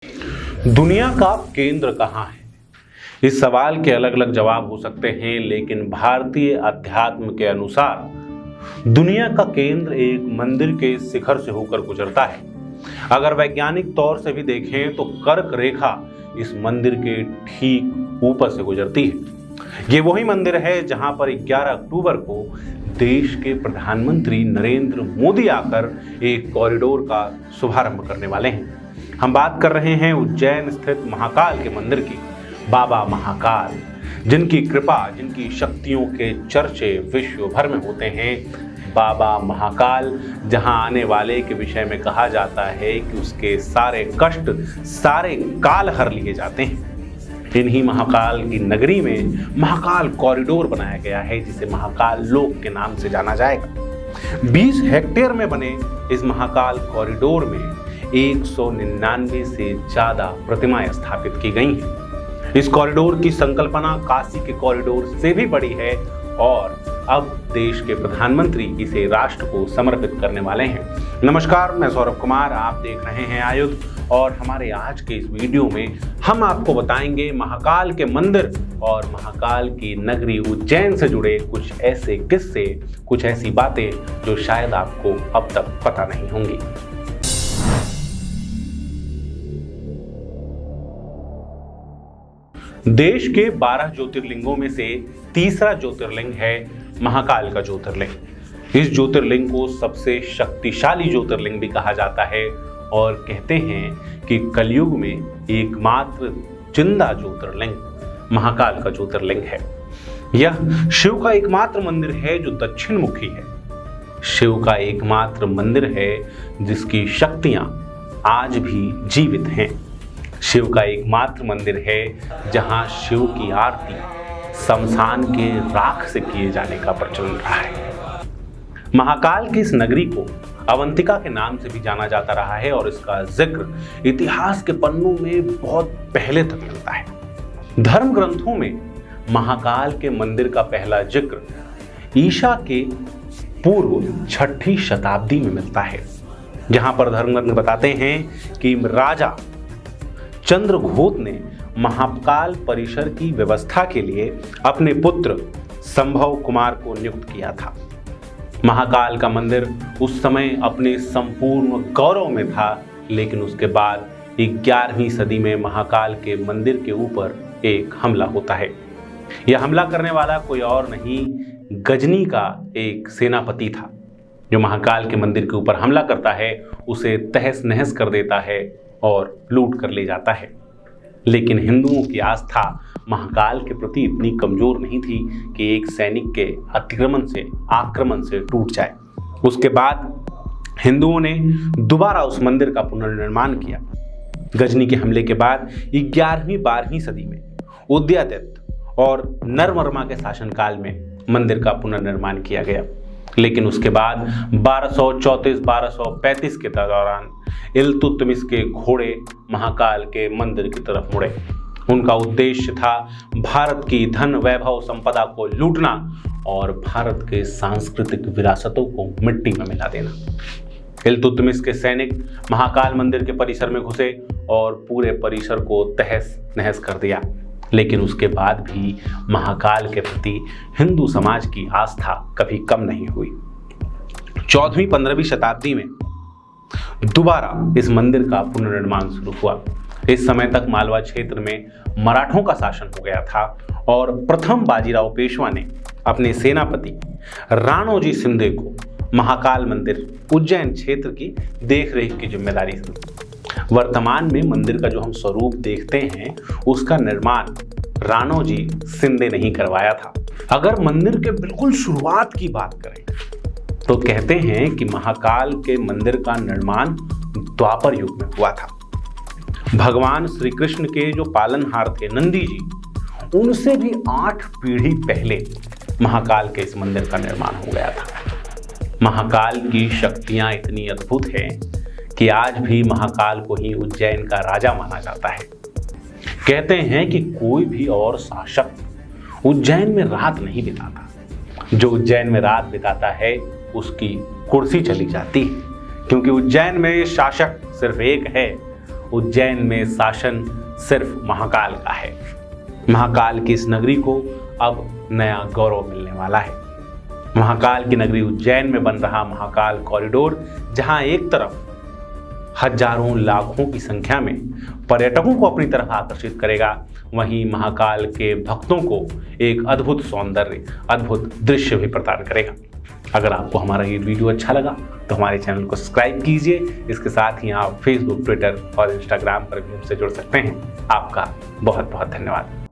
दुनिया का केंद्र कहाँ है? इस सवाल के अलग अलग जवाब हो सकते हैं, लेकिन भारतीय अध्यात्म के अनुसार दुनिया का केंद्र एक मंदिर के शिखर से होकर गुजरता है। अगर वैज्ञानिक तौर से भी देखें तो कर्क रेखा इस मंदिर के ठीक ऊपर से गुजरती है। ये वही मंदिर है जहां पर 11 अक्टूबर को देश के प्रधानमंत्री नरेंद्र मोदी आकर एक कॉरिडोर का शुभारंभ करने वाले हैं। हम बात कर रहे हैं उज्जैन स्थित महाकाल के मंदिर की। बाबा महाकाल, जिनकी कृपा, जिनकी शक्तियों के चर्चे विश्व भर में होते हैं। बाबा महाकाल, जहां आने वाले के विषय में कहा जाता है कि उसके सारे कष्ट, सारे काल हर लिए जाते हैं। इन्हीं महाकाल की नगरी में महाकाल कॉरिडोर बनाया गया है, जिसे महाकाल लोक के नाम से जाना जाएगा। 20 हेक्टेयर में बने इस महाकाल कॉरिडोर में 199 से ज्यादा प्रतिमाएं स्थापित की गई हैं। इस कॉरिडोर की संकल्पना काशी के कॉरिडोर से भी बड़ी है और अब देश के प्रधानमंत्री इसे राष्ट्र को समर्पित करने वाले हैं। नमस्कार, मैं सौरभ कुमार, आप देख रहे हैं आयुध। और हमारे आज के इस वीडियो में हम आपको बताएंगे महाकाल के मंदिर और महाकाल की नगरी उज्जैन से जुड़े कुछ ऐसे किस्से, कुछ ऐसी बातें जो शायद आपको अब तक पता नहीं होंगी। देश के 12 ज्योतिर्लिंगों में से तीसरा ज्योतिर्लिंग है महाकाल का ज्योतिर्लिंग। इस ज्योतिर्लिंग को सबसे शक्तिशाली ज्योतिर्लिंग भी कहा जाता है और कहते हैं कि कलयुग में एकमात्र जिंदा ज्योतिर्लिंग महाकाल का ज्योतिर्लिंग है। यह शिव का एकमात्र मंदिर है जो दक्षिण मुखी है। शिव का एकमात्र मंदिर है जिसकी शक्तियां आज भी जीवित हैं। शिव का एकमात्र मंदिर है जहां शिव की आरती शमशान के राख से किए जाने का प्रचलन रहा है। महाकाल की इस नगरी को अवंतिका के नाम से भी जाना जाता रहा है और इसका जिक्र इतिहास के पन्नों में बहुत पहले तक मिलता है। धर्म ग्रंथों में महाकाल के मंदिर का पहला जिक्र ईसा के पूर्व 6ठी शताब्दी में मिलता है, जहां पर धर्म ग्रंथ बताते हैं कि राजा चंद्रघोष ने महाकाल परिसर की व्यवस्था के लिए अपने पुत्र संभव कुमार को नियुक्त किया था। महाकाल का मंदिर उस समय अपने संपूर्ण गौरव में था, लेकिन उसके बाद 11वीं सदी में महाकाल के मंदिर के ऊपर एक हमला होता है। यह हमला करने वाला कोई और नहीं, गजनी का एक सेनापति था, जो महाकाल के मंदिर के ऊपर हमला करता है, उसे तहस नहस कर देता है और लूट कर ले जाता है। लेकिन हिंदुओं की आस्था महाकाल के प्रति इतनी कमजोर नहीं थी कि एक सैनिक के आक्रमण से टूट जाए। उसके बाद हिंदुओं ने दोबारा उस मंदिर का पुनर्निर्माण किया। गजनी के हमले के बाद 11वीं 12वीं सदी में उदयादित्य और नरवर्मा के शासनकाल में मंदिर का पुनर्निर्माण किया गया। लेकिन उसके बाद 1234-1235 के दौरान इल्तुतमिश के घोड़े महाकाल के मंदिर की तरफ मुड़े। उनका उद्देश्य था भारत की धन वैभव संपदा को लूटना और भारत के सांस्कृतिक विरासतों को मिट्टी में मिला देना। इल्तुतमिश के सैनिक महाकाल मंदिर के परिसर में घुसे और पूरे परिसर को तहस नहस कर दिया। लेकिन उसके बाद भी महाकाल के प्रति हिंदू समाज की आस्था कभी कम नहीं हुई। 14वीं-15वीं शताब्दी में दोबारा इस मंदिर का पुनर्निर्माण शुरू हुआ। इस समय तक मालवा क्षेत्र में मराठों का शासन हो गया था और प्रथम बाजीराव पेशवा ने अपने सेनापति राणोजी शिंदे को महाकाल मंदिर उज्जैन क्षेत्र की देखरेख की जिम्मेदारी दी। वर्तमान में मंदिर का जो हम स्वरूप देखते हैं, उसका निर्माण राणोजी शिंदे ने ही करवाया था। अगर मंदिर के बिल्कुल शुरुआत की बात करें तो कहते हैं कि महाकाल के मंदिर का निर्माण द्वापर युग में हुआ था। भगवान श्री कृष्ण के जो पालनहार थे नंदी जी, उनसे भी 8 पीढ़ी पहले महाकाल के इस मंदिर का निर्माण हो गया था। महाकाल की शक्तियां इतनी अद्भुत हैं कि आज भी महाकाल को ही उज्जैन का राजा माना जाता है। कहते हैं कि कोई भी और शासक उज्जैन में रात नहीं बिताता। जो उज्जैन में रात बिताता है उसकी कुर्सी चली जाती है, क्योंकि उज्जैन में शासक सिर्फ एक है उज्जैन में शासन सिर्फ महाकाल का है। महाकाल की इस नगरी को अब नया गौरव मिलने वाला है। महाकाल की नगरी उज्जैन में बन रहा महाकाल कॉरिडोर, जहां एक तरफ हजारों लाखों की संख्या में पर्यटकों को अपनी तरफ आकर्षित करेगा, वहीं महाकाल के भक्तों को एक अद्भुत सौंदर्य, अद्भुत दृश्य भी प्रदान करेगा। अगर आपको हमारा ये वीडियो अच्छा लगा तो हमारे चैनल को सब्सक्राइब कीजिए। इसके साथ ही आप फेसबुक, ट्विटर और इंस्टाग्राम पर भी हमसे जुड़ सकते हैं। आपका बहुत बहुत धन्यवाद।